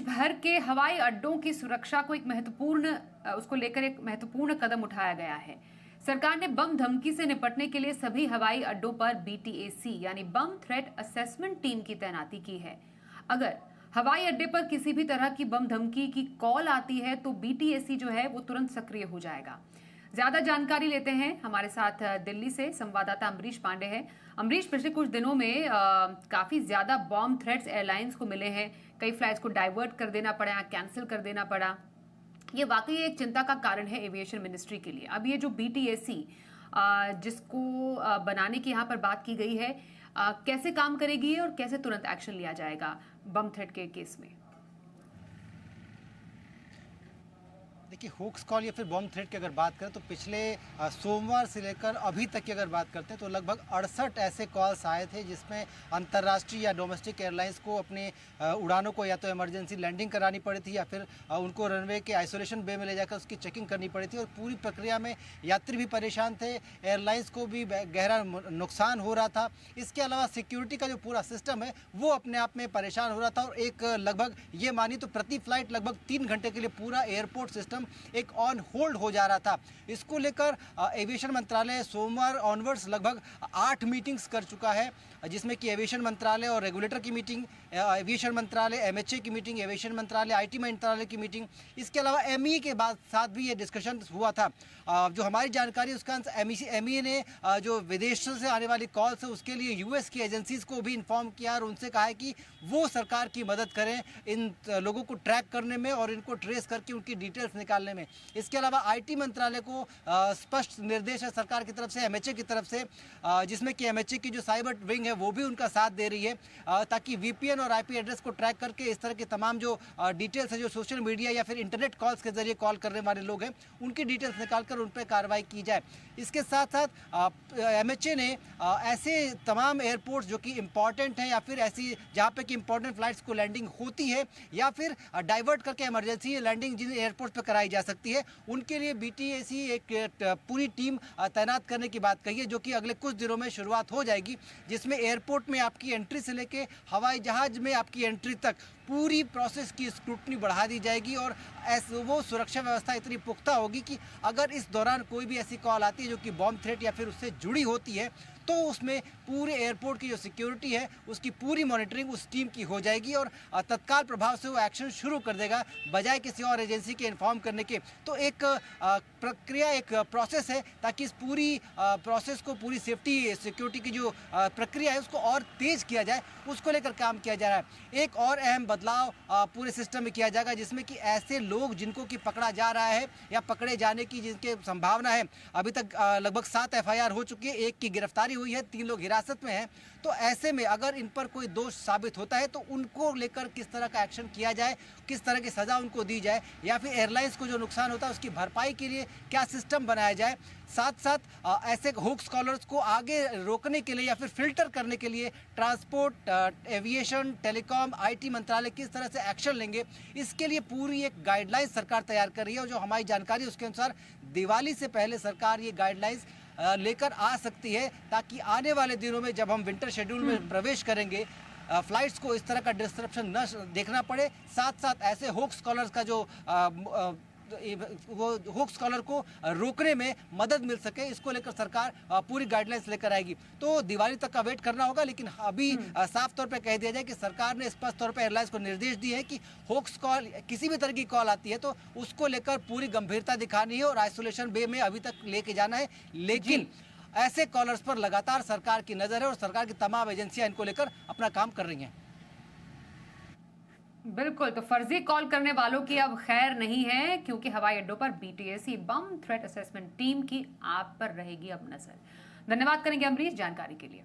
भर के हवाई अड्डों की सुरक्षा को एक उसको लेकर एक महत्वपूर्ण कदम उठाया गया है। सरकार ने बम धमकी से निपटने के लिए सभी हवाई अड्डों पर बीटीएसी यानी बम थ्रेट असेसमेंट टीम की तैनाती की है। अगर हवाई अड्डे पर किसी भी तरह की बम धमकी की कॉल आती है तो बीटीएसी जो है वो तुरंत सक्रिय हो जाएगा। ज्यादा जानकारी लेते हैं, हमारे साथ दिल्ली से संवाददाता अमरीश पांडे हैं। अमरीश, पिछले कुछ दिनों में काफी ज्यादा बॉम्ब थ्रेट्स एयरलाइंस को मिले हैं। कई फ्लाइट्स को डाइवर्ट कर देना पड़ा, कैंसिल कर देना पड़ा। ये वाकई एक चिंता का कारण है एविएशन मिनिस्ट्री के लिए। अब ये जो बीटीएसी जिसको बनाने की यहाँ पर बात की गई है, कैसे काम करेगी और कैसे तुरंत एक्शन लिया जाएगा बम थ्रेट के केस में? देखिए, होक्स कॉल या फिर बॉम्ब थ्रेट की अगर बात करें तो पिछले सोमवार से लेकर अभी तक की अगर बात करते हैं तो लगभग 68 ऐसे कॉल्स आए थे जिसमें अंतर्राष्ट्रीय या डोमेस्टिक एयरलाइंस को अपने उड़ानों को या तो इमरजेंसी लैंडिंग करानी पड़ी थी या फिर उनको रनवे के आइसोलेशन बे में ले जाकर उसकी चेकिंग करनी पड़ी थी। और पूरी प्रक्रिया में यात्री भी परेशान थे, एयरलाइंस को भी गहरा नुकसान हो रहा था। इसके अलावा सिक्योरिटी का जो पूरा सिस्टम है वो अपने आप में परेशान हो रहा था। और एक लगभग ये मानी तो प्रति फ्लाइट लगभग 3 घंटे के लिए पूरा एयरपोर्ट सिस्टम एक ऑन होल्ड हो जा रहा था। इसको लेकर एविएशन मंत्रालय सोमवार ऑनवर्ड्स लगभग 8 मीटिंग्स कर चुका है, जिसमें कि एविएशन मंत्रालय और रेगुलेटर की मीटिंग, एविएशन मंत्रालय एमएचए की मीटिंग, एविएशन मंत्रालय आईटी मंत्रालय की मीटिंग, इसके अलावा एमईए के साथ भी ये डिस्कशन हुआ था। जो हमारी जानकारी उसका एमईए ने जो विदेशों से आने वाली कॉल्स है उसके लिए यूएस की एजेंसीज को भी इन्फॉर्म किया और उनसे कहा है कि वो सरकार की मदद करें इन लोगों को ट्रैक करने में और इनको ट्रेस करके उनकी डिटेल्स निकालने में। इसके अलावा आईटी मंत्रालय को स्पष्ट निर्देश है सरकार की तरफ से, एमएचए की तरफ से, जिसमें कि एमएचए की जो साइबर विंग है वो भी उनका साथ दे रही है, ताकि वीपीएन और आईपी एड्रेस को ट्रैक करके इस तरह के तमाम जो डिटेल्स है जो सोशल मीडिया या फिर इंटरनेट कॉल्स के जरिए कॉल करने वाले लोग हैं उनकी डिटेल्स निकालकर उन पर कार्रवाई की जाए। इसके साथ साथ एमएचए ने ऐसे तमाम एयरपोर्ट्स जो कि इंपॉर्टेंट हैं या फिर ऐसी जहाँ पे कि इंपॉर्टेंट फ्लाइट्स को लैंडिंग होती है या फिर डाइवर्ट करके इमरजेंसी लैंडिंग जिन एयरपोर्ट पर कराई जा सकती है उनके लिए बीटीएसी एक पूरी टीम तैनात करने की बात कही है, जो कि अगले कुछ दिनों में शुरुआत हो जाएगी, जिसमें एयरपोर्ट में आपकी एंट्री से लेके हवाई जहाज में आपकी एंट्री तक पूरी प्रोसेस की स्क्रूटनी बढ़ा दी जाएगी। और वो सुरक्षा व्यवस्था इतनी पुख्ता होगी कि अगर इस दौरान कोई भी ऐसी कॉल आती है जो कि बॉम्ब थ्रेट या फिर उससे जुड़ी होती है तो उसमें पूरे एयरपोर्ट की जो सिक्योरिटी है उसकी पूरी मॉनिटरिंग उस टीम की हो जाएगी और तत्काल प्रभाव से वो एक्शन शुरू कर देगा बजाय किसी और एजेंसी के इन्फॉर्म करने के। तो एक प्रक्रिया, एक प्रोसेस है ताकि इस पूरी प्रोसेस को, पूरी सेफ्टी सिक्योरिटी की जो प्रक्रिया है उसको और तेज किया जाए, उसको लेकर काम किया जा रहा है। एक और अहम बदलाव पूरे सिस्टम में किया जाएगा जिसमें कि ऐसे लोग जिनको कि पकड़ा जा रहा है या पकड़े जाने की जिनके संभावना है, अभी तक लगभग 7 एफआईआर हो चुकी है, एक की गिरफ्तारी हुई है, 3 लोग हिरासत में हैं। तो ऐसे में अगर इन पर कोई दोष साबित होता है तो उनको लेकर किस तरह का एक्शन किया जाए, किस तरह की सजा उनको दी जाए या फिर एयरलाइंस को जो नुकसान होता है उसकी भरपाई के लिए क्या सिस्टम बनाया जाए। साथ साथ ऐसे होक्स कॉलर्स को आगे रोकने के लिए या फिर फिल्टर करने के लिए ट्रांसपोर्ट, एविएशन, टेलीकॉम, आईटी मंत्रालय किस तरह से एक्शन लेंगे, इसके लिए पूरी एक गाइडलाइंस सरकार तैयार कर रही है। और जो हमारी जानकारी उसके अनुसार दिवाली से पहले सरकार ये गाइडलाइंस लेकर आ सकती है, ताकि आने वाले दिनों में जब हम विंटर शेड्यूल में प्रवेश करेंगे फ्लाइट्स को इस तरह का डिस्ट्रप्शन न देखना पड़े। साथ साथ ऐसे होक्स कॉलर्स का जो वो होक्स कॉलर को रोकने में मदद मिल सके, इसको लेकर सरकार पूरी गाइडलाइंस लेकर आएगी। तो दिवाली तक का वेट करना होगा, लेकिन अभी साफ तौर पे कह दिया जाए कि सरकार ने स्पष्ट तौर पे एयरलाइंस को निर्देश दिए हैं कि होक्स कॉल, किसी भी तरह की कॉल आती है तो उसको लेकर पूरी गंभीरता दिखानी है और आइसोलेशन बे में अभी तक लेके जाना है। लेकिन ऐसे कॉलर्स पर लगातार सरकार की नजर है और सरकार की तमाम एजेंसियां इनको लेकर अपना काम कर रही हैं। बिल्कुल, तो फर्जी कॉल करने वालों की अब खैर नहीं है, क्योंकि हवाई अड्डों पर बीटीएसी बम थ्रेट असेसमेंट टीम की आप पर रहेगी अब नजर। धन्यवाद करेंगे अमरीश जानकारी के लिए।